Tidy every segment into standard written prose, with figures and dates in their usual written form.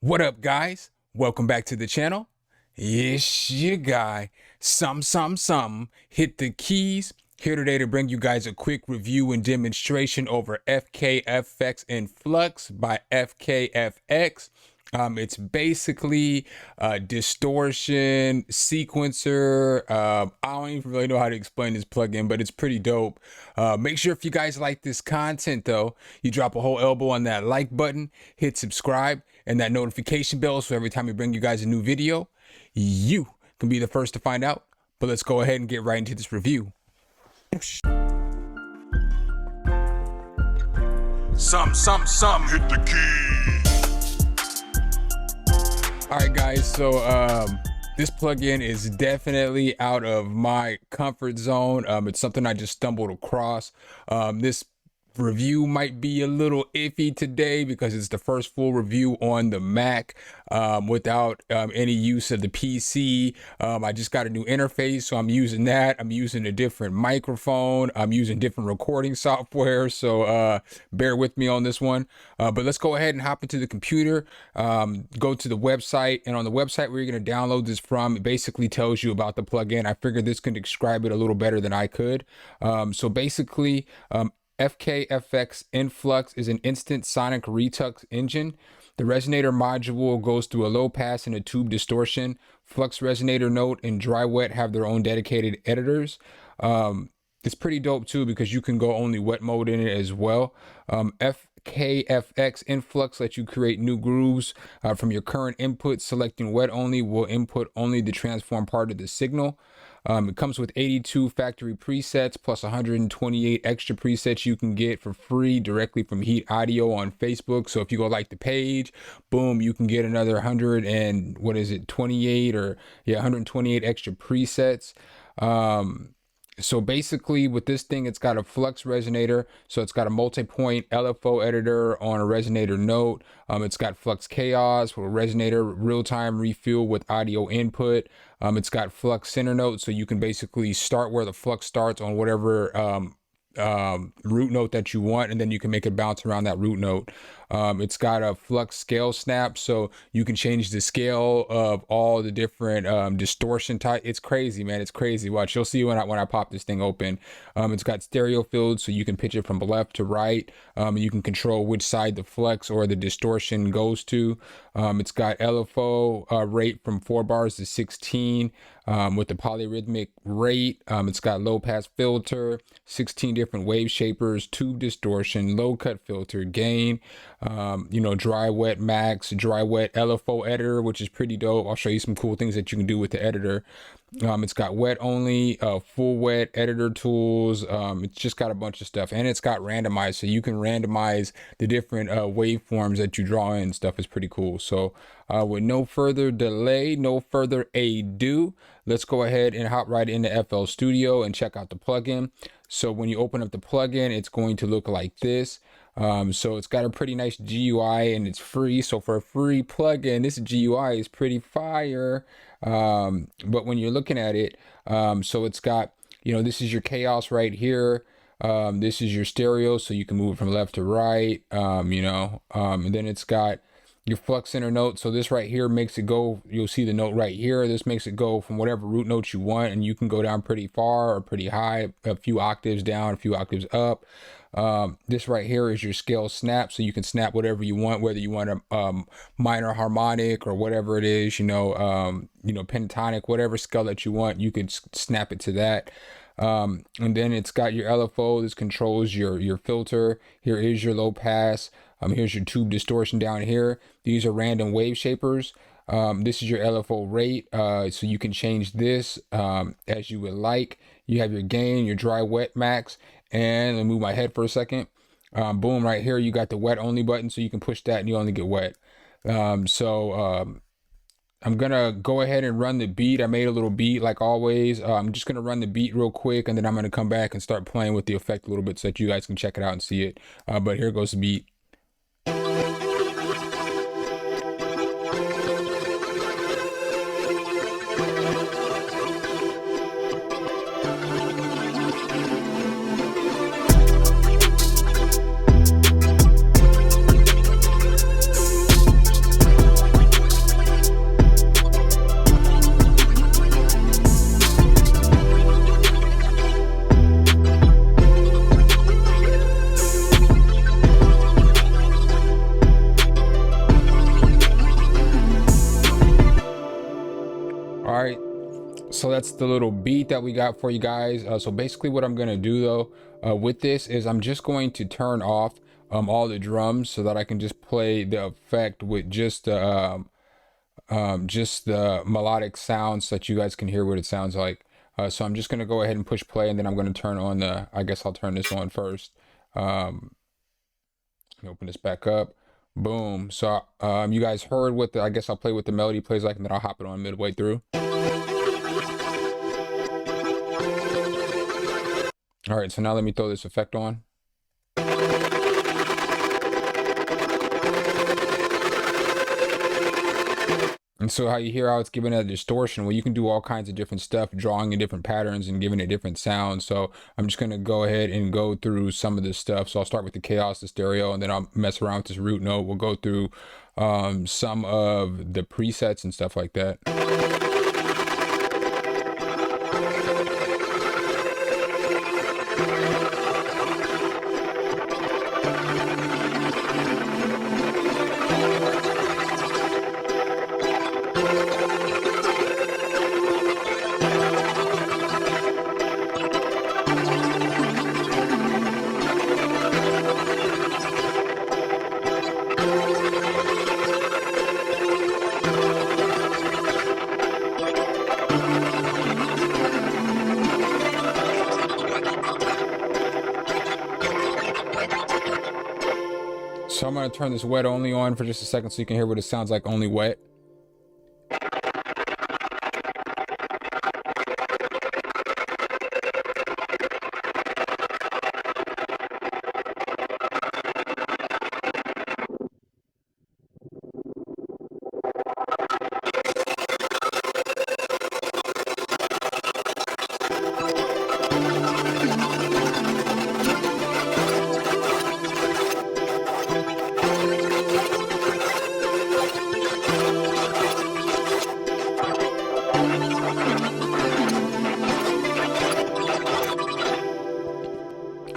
What up, guys? Welcome back to the channel. It's your guy, SumnSumnSumn. Hit the keys. Here today to bring you guys a quick review and demonstration over FKFX INFLUX by FKFX. It's basically a distortion sequencer. I don't even really know how to explain this plugin, but it's pretty dope. Make sure if you guys like this content though, you drop a whole elbow on that like button, hit subscribe and that notification bell so every time we bring you guys a new video, you can be the first to find out. But let's go ahead and get right into this review. Sum, hit the key. All right, guys, so this plugin is definitely out of my comfort zone. It's something I just stumbled across. This review might be a little iffy today because it's the first full review on the Mac without any use of the PC. I just got a new interface, so I'm using that. I'm using a different microphone. I'm using different recording software, so bear with me on this one. But let's go ahead and hop into the computer, go to the website, and on the website where you're going to download this from, it basically tells you about the plugin. I figured this can describe it a little better than I could. So basically, FKFX INFLUX is an instant sonic retux engine. The resonator module goes through a low pass and a tube distortion. Flux resonator note and dry wet have their own dedicated editors. It's pretty dope too because you can go only wet mode in it as well. FKFX INFLUX lets you create new grooves from your current input. Selecting wet only will input only the transform part of the signal. It comes with 82 factory presets plus 128 extra presets you can get for free directly from Heat Audio on Facebook. So if you go like the page, boom, you can get another 128 extra presets. So basically with this thing, it's got a flux resonator. So it's got a multi-point LFO editor on a resonator note. It's got flux chaos with a resonator real-time refill with audio input. It's got flux center note. So you can basically start where the flux starts on whatever root note that you want, and then you can make it bounce around that root note. It's got a flux scale snap, so you can change the scale of all the different distortion type. It's crazy, man. It's crazy. Watch, you'll see when I pop this thing open. It's got stereo fields, so you can pitch it from left to right. And you can control which side the flex or the distortion goes to. It's got LFO rate from 4 bars to 16 with the polyrhythmic rate. It's got low pass filter, 16 different wave shapers, tube distortion, low cut filter, gain, dry wet max, dry wet LFO editor, which is pretty dope. I'll show you some cool things that you can do with the editor. It's got wet only, full wet editor tools. It's just got a bunch of stuff, and it's got randomized, so you can randomize the different waveforms that you draw in. Stuff is pretty cool. So with no further delay, no further ado, let's go ahead and hop right into FL Studio and check out the plugin. So when you open up the plugin, it's going to look like this. So it's got a pretty nice GUI and it's free. So for a free plugin, this GUI is pretty fire. But when you're looking at it, so it's got, this is your chaos right here. This is your stereo, so you can move it from left to right, and then it's got your flux center note. So this right here makes it go, you'll see the note right here. This makes it go from whatever root notes you want, and you can go down pretty far or pretty high, a few octaves down, a few octaves up. This right here is your scale snap, so you can snap whatever you want, whether you want a minor harmonic or whatever it is, pentatonic, whatever scale that you want, you could snap it to that. And then it's got your LFO. This controls your filter. Here is your low pass. Here's your tube distortion down here. These are random wave shapers. This is your LFO rate, so you can change this as you would like. You have your gain, your dry wet max, and let me move my head for a second. Boom, right here you got the wet only button, so you can push that and you only get wet. I'm gonna go ahead and run the beat. I made a little beat like always. I'm just gonna run the beat real quick, and then I'm gonna come back and start playing with the effect a little bit so that you guys can check it out and see it. But here goes the beat. So that's the little beat that we got for you guys. So basically what I'm going to do though with this is I'm just going to turn off all the drums so that I can just play the effect with just the melodic sounds so that you guys can hear what it sounds like. So I'm just going to go ahead and push play, and then I'm going to turn on the, I guess I'll turn this on first. Open this back up. Boom. So you guys heard what the, I guess I'll play what the melody plays like, and then I'll hop it on midway through. All right, so now let me throw this effect on. And so how you hear how it's giving a distortion, well, you can do all kinds of different stuff, drawing in different patterns and giving it different sounds. So I'm just going to go ahead and go through some of this stuff. So I'll start with the chaos, the stereo, and then I'll mess around with this root note. We'll go through some of the presets and stuff like that. So I'm going to turn this wet only on for just a second so you can hear what it sounds like only wet.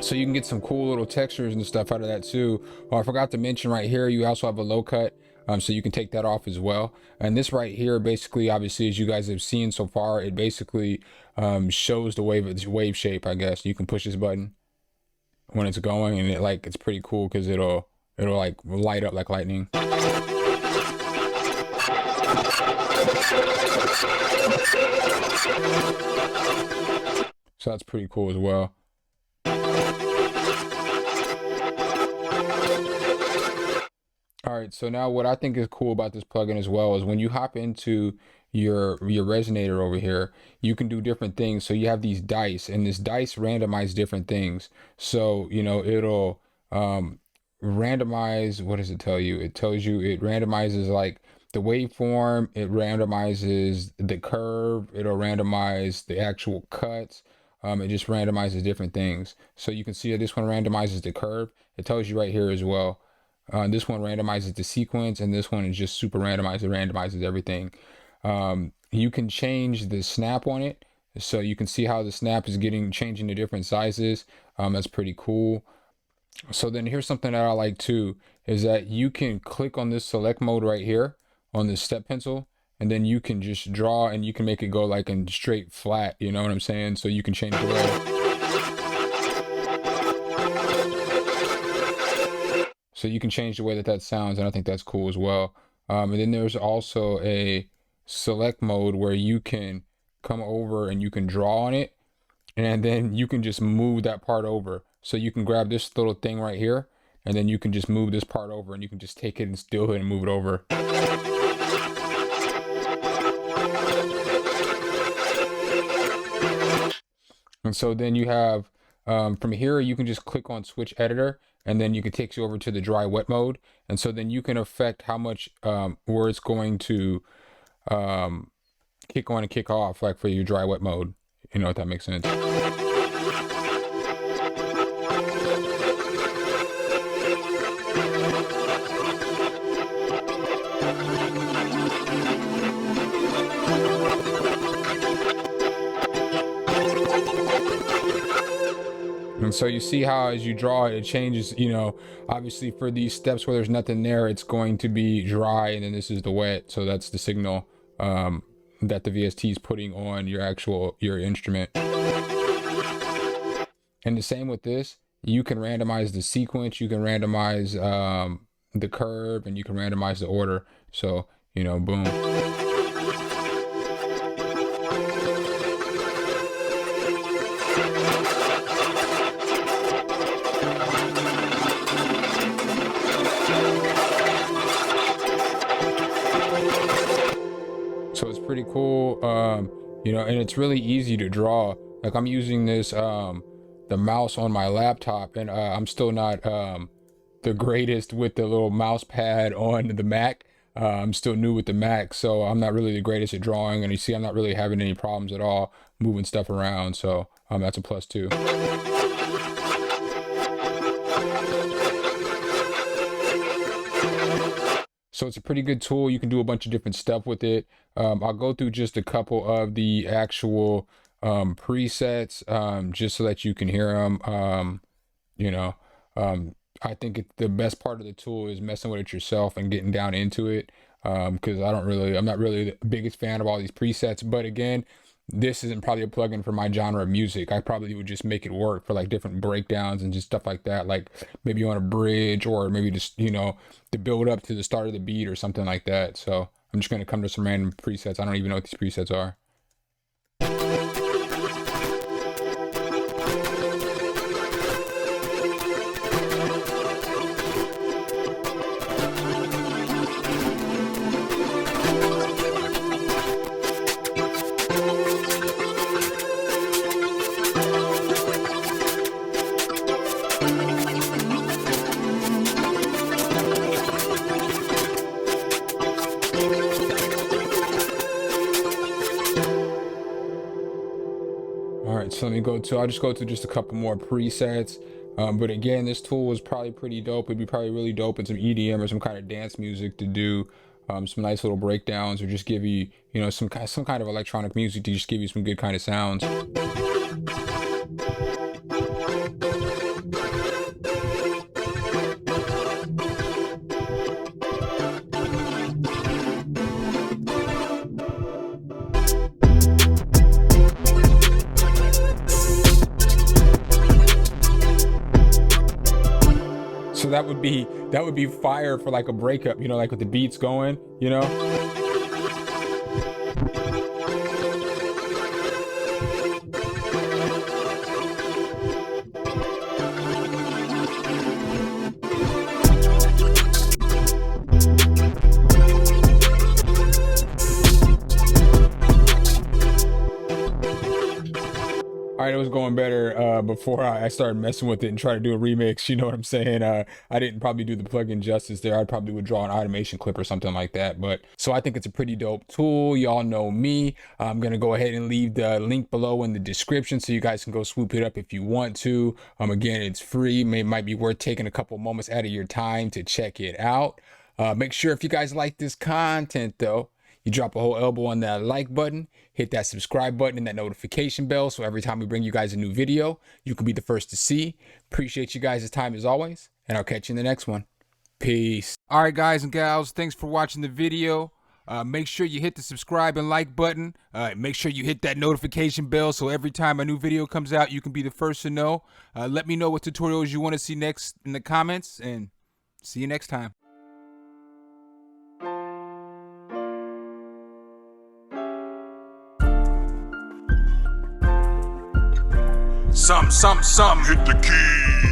So you can get some cool little textures and stuff out of that too. I forgot to mention right here, you also have a low cut, so you can take that off as well. And this right here, basically, obviously, as you guys have seen so far, it basically shows the wave shape, I guess. You can push this button when it's going, and it's pretty cool because it'll like light up like lightning. So that's pretty cool as well. All right, so now what I think is cool about this plugin as well is when you hop into your resonator over here, you can do different things. So you have these dice, and this dice randomize different things. So, you know, it'll randomize, what does it tell you? It tells you it randomizes like the waveform, it randomizes the curve, it'll randomize the actual cuts. It just randomizes different things. So you can see that this one randomizes the curve. It tells you right here as well. This one randomizes the sequence, and this one is just super randomized. It randomizes everything. You can change the snap on it, so you can see how the snap is changing to different sizes. That's pretty cool. So then here's something that I like too, is that you can click on this select mode right here on this step pencil, and then you can just draw, and you can make it go like in straight flat, you know what I'm saying? So you can change the way. So you can change the way that sounds, and I think that's cool as well. And then there's also a select mode where you can come over and you can draw on it, and then you can just move that part over. So you can grab this little thing right here, and then you can just move this part over, and you can just take it and steal it and move it over. And so then you have, from here, you can just click on switch editor, and then you can take you over to the dry wet mode. And so then you can affect how much, where it's going to kick on and kick off, like for your dry wet mode, you know, if that makes sense. And so you see how as you draw it changes, you know, obviously for these steps where there's nothing there, it's going to be dry, and then this is the wet. So that's the signal that the VST is putting on your instrument. And the same with this, you can randomize the sequence, you can randomize the curve, and you can randomize the order. So, you know, boom. So it's pretty cool, you know, and it's really easy to draw. Like I'm using this, the mouse on my laptop, and I'm still not the greatest with the little mouse pad on the Mac. I'm still new with the Mac, so I'm not really the greatest at drawing, and you see I'm not really having any problems at all moving stuff around, so that's a plus too. So it's a pretty good tool. You can do a bunch of different stuff with it. I'll go through just a couple of the actual presets, just so that you can hear them. You know, I think the best part of the tool is messing with it yourself and getting down into it, because I'm not really the biggest fan of all these presets. But again, this isn't probably a plugin for my genre of music. I probably would just make it work for like different breakdowns and just stuff like that, like maybe on a bridge, or maybe just, you know, to build up to the start of the beat or something like that. So I'm just going to come to some random presets. I don't even know what these presets are. So I'll just go to just a couple more presets. But again, this tool is probably pretty dope. It'd be probably really dope in some EDM or some kind of dance music to do some nice little breakdowns, or just give you, you know, some kind of electronic music to just give you some good kind of sounds. So that would be fire for like a breakup, you know, like with the beats going, you know. All right, it was going better before I started messing with it and try to do a remix. You know what I'm saying? I didn't probably do the plugin justice there. I probably would draw an automation clip or something like that. But so I think it's a pretty dope tool. Y'all know me. I'm gonna go ahead and leave the link below in the description so you guys can go swoop it up if you want to. Again, it's free. It might be worth taking a couple moments out of your time to check it out. Make sure if you guys like this content though, you drop a whole elbow on that like button, hit that subscribe button and that notification bell, so every time we bring you guys a new video, you can be the first to see. Appreciate you guys' time as always, and I'll catch you in the next one. Peace. All right, guys and gals, thanks for watching the video. Make sure you hit the subscribe and like button. Make sure you hit that notification bell so every time a new video comes out, you can be the first to know. Let me know what tutorials you want to see next in the comments, and see you next time. Sum, hit the key.